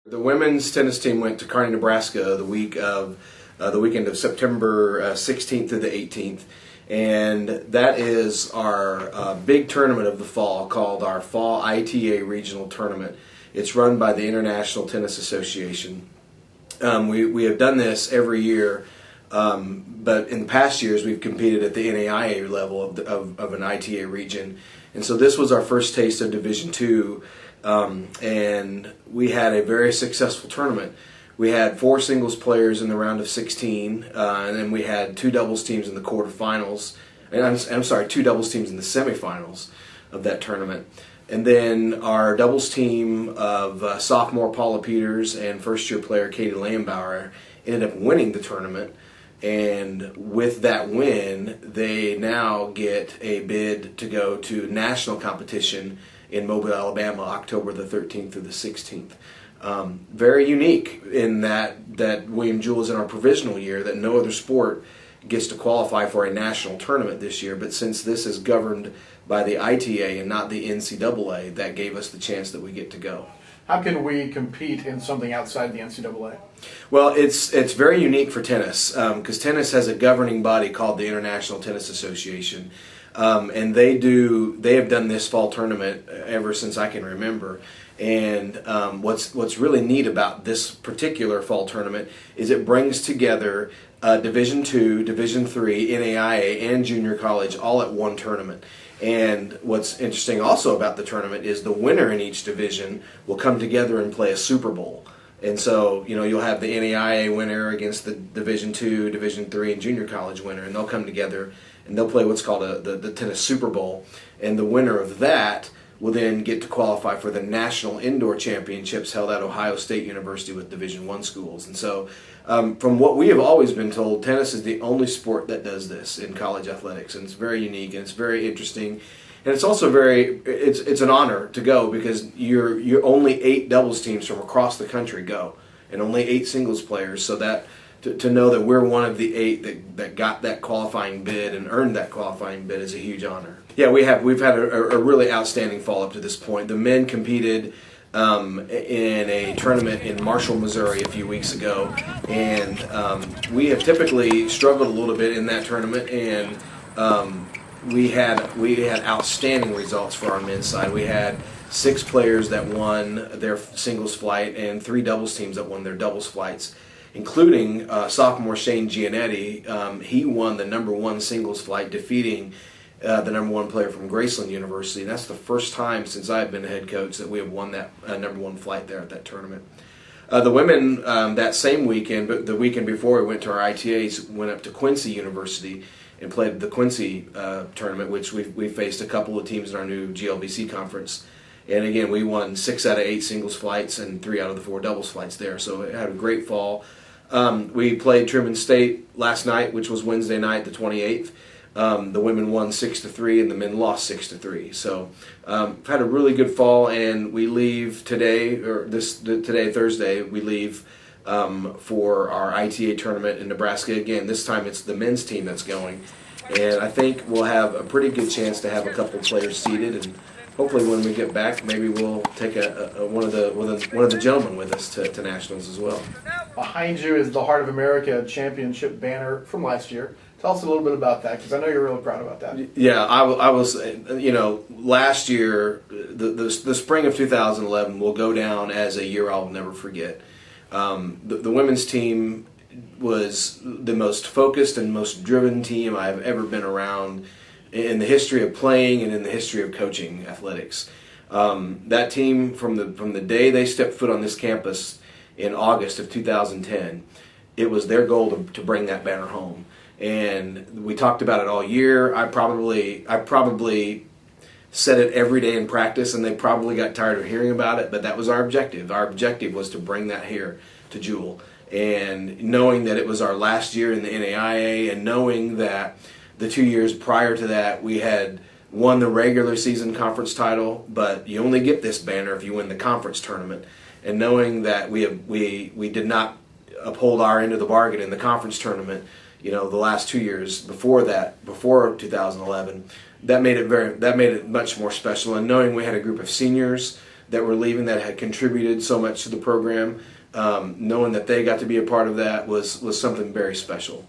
The women's tennis team went to Kearney, Nebraska the weekend of September 16th through the 18th, and that is our big tournament of the fall called our Fall ITA Regional Tournament. It's run by the International Tennis Association. We have done this every year, but in the past years we've competed at the NAIA level of an ITA region, and so this was our first taste of Division II. And we had a very successful tournament. We had 4 singles players in the round of 16, and then we had 2 doubles teams in the quarterfinals. And I'm sorry, 2 doubles teams in the semifinals of that tournament. And then our doubles team of sophomore Paula Peters and first-year player Katie Lambauer ended up winning the tournament. And with that win, they now get a bid to go to national competition in Mobile, Alabama, October the 13th through the 16th. Very unique in that William Jewell is in our provisional year, that no other sport gets to qualify for a national tournament this year. But since this is governed by the ITA and not the NCAA, that gave us the chance that we get to go. How can we compete in something outside the NCAA? Well, it's very unique for tennis because tennis has a governing body called the International Tennis Association, and they have done this fall tournament ever since I can remember. And what's really neat about this particular fall tournament is it brings together Division II, Division III, NAIA, and junior college all at one tournament. And what's interesting also about the tournament is the winner in each division will come together and play a Super Bowl. And so, you'll have the NAIA winner against the Division II, Division III, and junior college winner, and they'll come together and they'll play what's called the tennis Super Bowl. And the winner of that will then get to qualify for the National Indoor Championships held at Ohio State University with Division I schools. And so, from what we have always been told, tennis is the only sport that does this in college athletics, and it's very unique and it's very interesting, and it's also it's an honor to go because you're only 8 doubles teams from across the country go, and only 8 singles players. So that to know that we're one of the 8 that got that qualifying bid and earned that qualifying bid is a huge honor. Yeah, we've had a really outstanding fall up to this point. The men competed in a tournament in Marshall, Missouri a few weeks ago, and we have typically struggled a little bit in that tournament, and we had outstanding results for our men's side. We had 6 players that won their singles flight and 3 doubles teams that won their doubles flights, including sophomore Shane Giannetti. He won the #1 singles flight, defeating the #1 player from Graceland University. And that's the first time since I've been a head coach that we have won that #1 flight there at that tournament. The women that same weekend, but the weekend before we went to our ITAs, went up to Quincy University and played the Quincy tournament, which we faced a couple of teams in our new GLVC conference. And again, we won 6 out of 8 singles flights and 3 out of the 4 doubles flights there. So it had a great fall. We played Truman State last night, which was Wednesday night, the 28th. The women won 6-3 and the men lost 6-3. So had a really good fall, and we leave today, today Thursday, we leave for our ITA tournament in Nebraska again. This time it's the men's team that's going, and I think we'll have a pretty good chance to have a couple players seated, and hopefully when we get back, maybe we'll take one of the gentlemen with us to nationals as well. Behind you is the Heart of America championship banner from last year. Tell us a little bit about that, because I know you're really proud about that. Yeah, I was, last year, the spring of 2011 will go down as a year I'll never forget. The women's team was the most focused and most driven team I've ever been around in the history of playing and in the history of coaching athletics. That team, from the day they stepped foot on this campus in August of 2010, it was their goal to bring that banner home. And we talked about it all year. I probably said it every day in practice, and they probably got tired of hearing about it, but that was our objective. Our objective was to bring that here to Jewell. And knowing that it was our last year in the NAIA, and knowing that the 2 years prior to that we had won the regular season conference title, but you only get this banner if you win the conference tournament, and knowing that we did not uphold our end of the bargain in the conference tournament, the last 2 years before 2011, that made it much more special. And knowing we had a group of seniors that were leaving that had contributed so much to the program. Knowing that they got to be a part of that was something very special.